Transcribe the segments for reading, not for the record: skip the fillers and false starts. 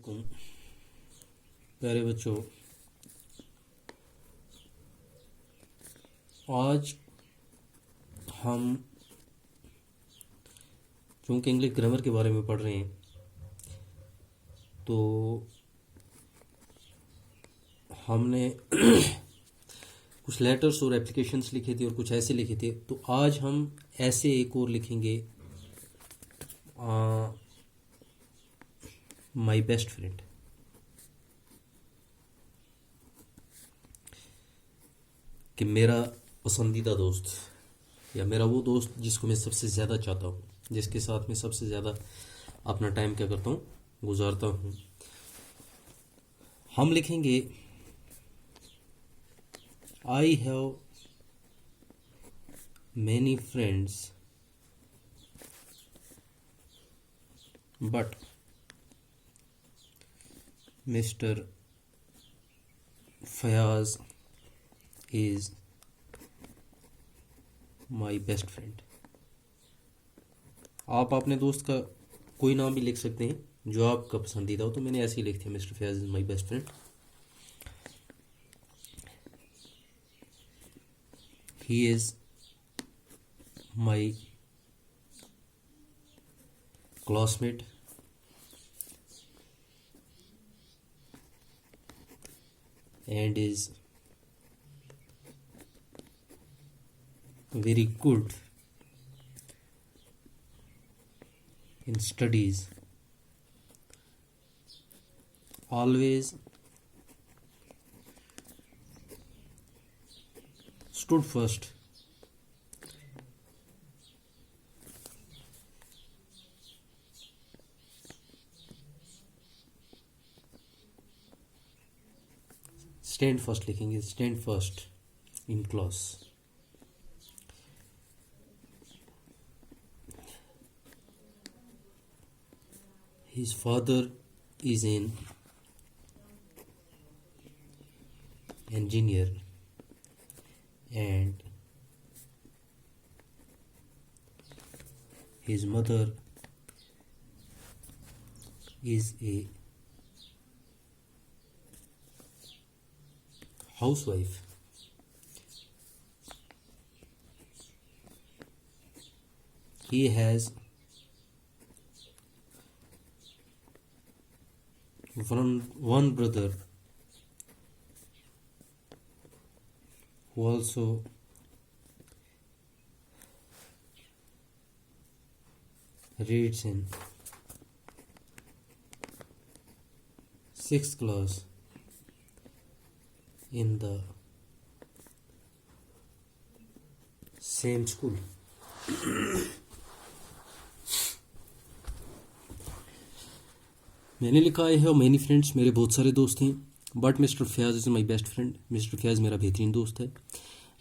प्यारे बच्चों, आज हम चूँकि इंग्लिश ग्रामर के बारे में पढ़ रहे हैं तो हमने कुछ लेटर्स और एप्लीकेशंस लिखे थे और कुछ ऐसे लिखे थे। तो आज हम ऐसे एक और लिखेंगे, माय बेस्ट फ्रेंड। कि मेरा पसंदीदा दोस्त या मेरा वो दोस्त जिसको मैं सबसे ज़्यादा चाहता हूँ, जिसके साथ मैं सबसे ज़्यादा अपना टाइम क्या करता हूँ, गुजारता हूँ। हम लिखेंगे I have many friends but mister Fayaz is my best friend. आप अपने दोस्त का कोई नाम भी लिख सकते हैं जो आपका पसंदीदा हो। तो मैंने ऐसे ही लिख दिया, mister Fayaz is my best friend. He is my classmate and is very good in studies, always stood first stand first लिखेंगे, stand first in class। His father is an engineer and his mother is a housewife। He has one brother who also reads in 6th class in the same school। मैंने लिखा है many friends, मेरे बहुत सारे दोस्त हैं, but mister Fayaz is my best friend, mister Fayaz मेरा बेहतरीन दोस्त है।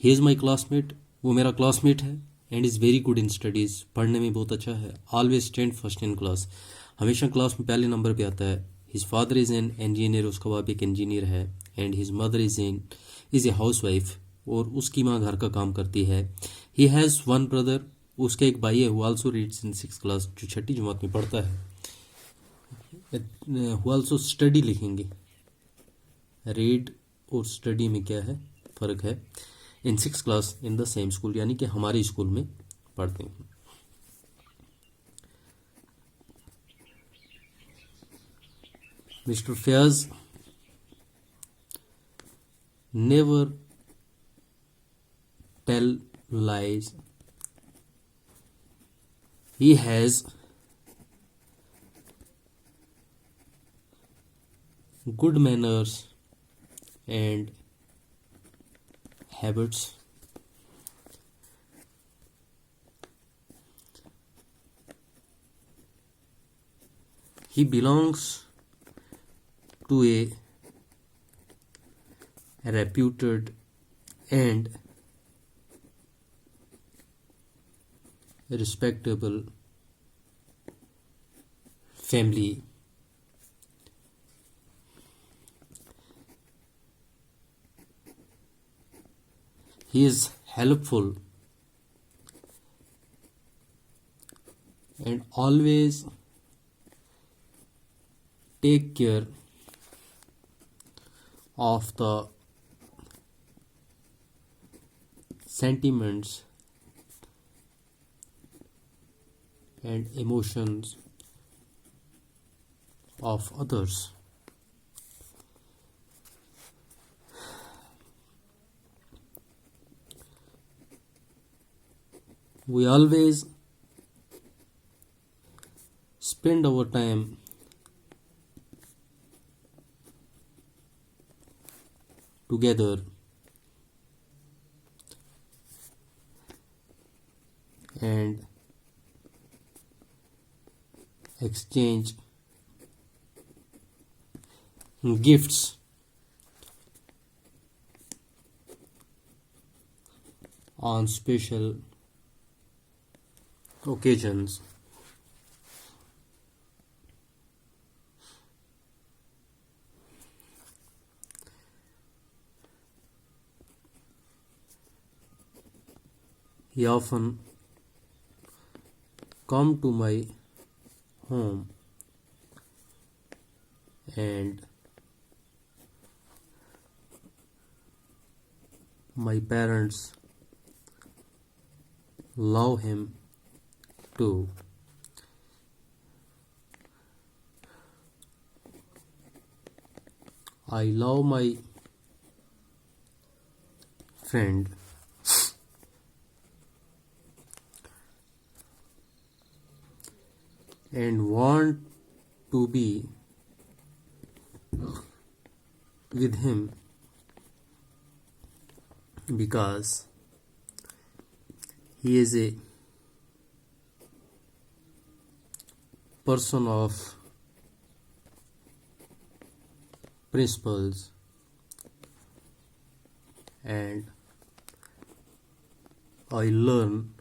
ही इज़ माई क्लासमेट, वो मेरा क्लासमेट है। And is very good in studies, पढ़ने में बहुत अच्छा है। Always stand first in class, हमेशा क्लास में पहले नंबर पे आता है। His father is an engineer, उसका बाप एक इंजीनियर है। And his mother is a house wife, और उसकी माँ घर का काम करती है। ही हैज़ वन ब्रदर, उसका एक भाई है, who also reads in 6th class, जो 6ठी जमात में पढ़ता है। हु आल्सो स्टडी लिखेंगे, रीड और स्टडी में क्या है, फ़र्क है। In 6th class in the same school, यानी कि हमारे स्कूल में पढ़ते हैं। Mister Fayaz never tell lies, he has good manners and habits। He belongs to a reputed and respectable family। He is helpful and always take care of the sentiments and emotions of others. We always spend our time together and exchange gifts on special occasions. He often come to my home and my parents love him too. I love my friend and want to be with him because he is a person of principles and I learn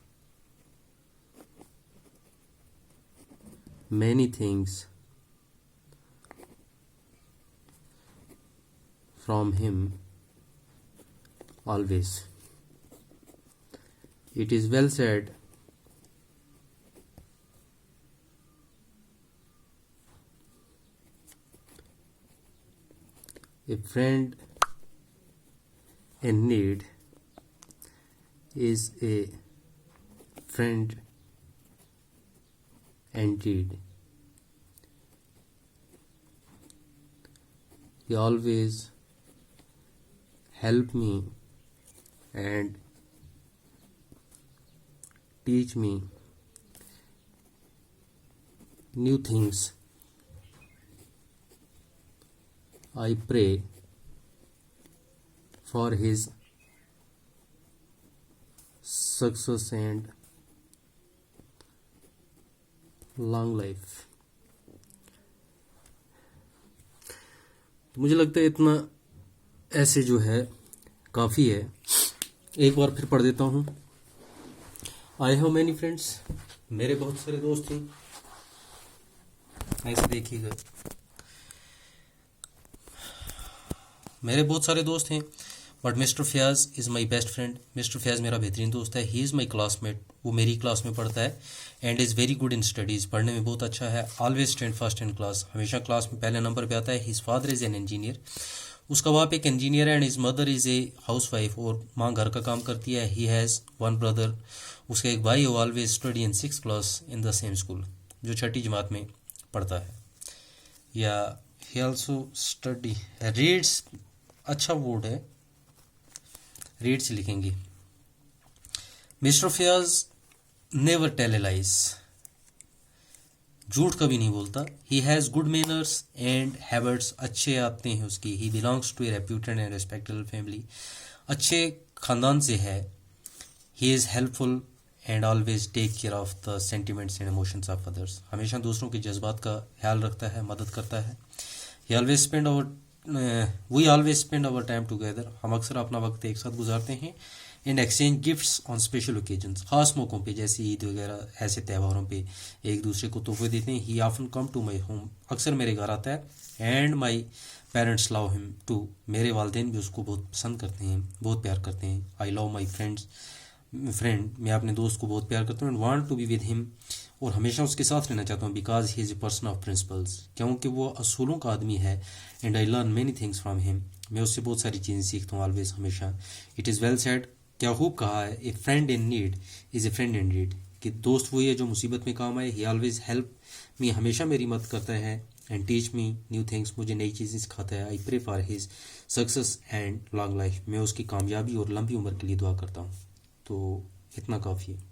many things from him always. It is well said, a friend in need is a friend indeed. He always help me and teach me new things. I pray for his success and long life. तो मुझे लगता है इतना ऐसे जो है काफ़ी है. एक बार फिर पढ़ देता हूँ. आई हैव मैनी फ्रेंड्स, मेरे बहुत सारे दोस्त हैं. ऐसे देखिएगा, मेरे बहुत सारे दोस्त हैं but mister Fayaz is my best friend. Mister Fayaz मेरा बेहतरीन दोस्त है. ही इज़ माई क्लासमेट, वो मेरी क्लास में पढ़ता है and is very good in studies, पढ़ने में बहुत अच्छा है. Always stand first in class, हमेशा क्लास में पहले नंबर पे आता है. His father is an engineer, उसका बाप एक इंजीनियर है and his mother is a house wife, और माँ घर का काम करती है. ही हैज़ वन ब्रदर, उसका एक भाई है. Always study in 6th class in the same school, जो 6ठी जमात में पढ़ता है. या ही ऑल्सो स्टडी रीड्स, अच्छा वर्ड है, रीड्स लिखेंगे. Mister Fayaz never tell a lies, झूठ कभी नहीं बोलता. He has good manners and habits, अच्छे आते हैं उसकी. He belongs to a reputed and respectable family, अच्छे खानदान से है. He is helpful and always take care of the sentiments and emotions of others, हमेशा दूसरों के जज्बात का ख्याल रखता है, मदद करता है. He always spend we always spend our time together, हम अक्सर अपना वक्त एक साथ गुजारते हैं. And exchange gifts on special occasions, खास मौक़ों पे जैसे ईद वगैरह ऐसे त्योहारों पे एक दूसरे को तोहफे देते हैं. He often come to my home, अक्सर मेरे घर आता है. And my parents love him too, मेरे वालिदैन भी उसको बहुत पसंद करते हैं, बहुत प्यार करते हैं. I love my friends, friend, मैं अपने दोस्त को बहुत प्यार करता हूँ and want to be with him, और हमेशा उसके साथ रहना चाहता हूँ, because he is a person of principles, क्योंकि वो असूलों का आदमी है and I learn many things from him. मैं उससे बहुत सारी चीज़ें सीखता हूँ ऑलवेज, हमेशा। इट इज़ वेल सेड, क्या खूब कहा है, ए friend in need is a friend in need, कि दोस्त वही है जो मुसीबत में काम आए। ही ऑलवेज हेल्प मी, हमेशा मेरी मदद करता है and teach me new things, मुझे नई चीज़ें सिखाता है। I pray for his success and long life, मैं उसकी कामयाबी और लंबी उम्र के लिए दुआ करता हूँ। तो इतना काफ़ी है।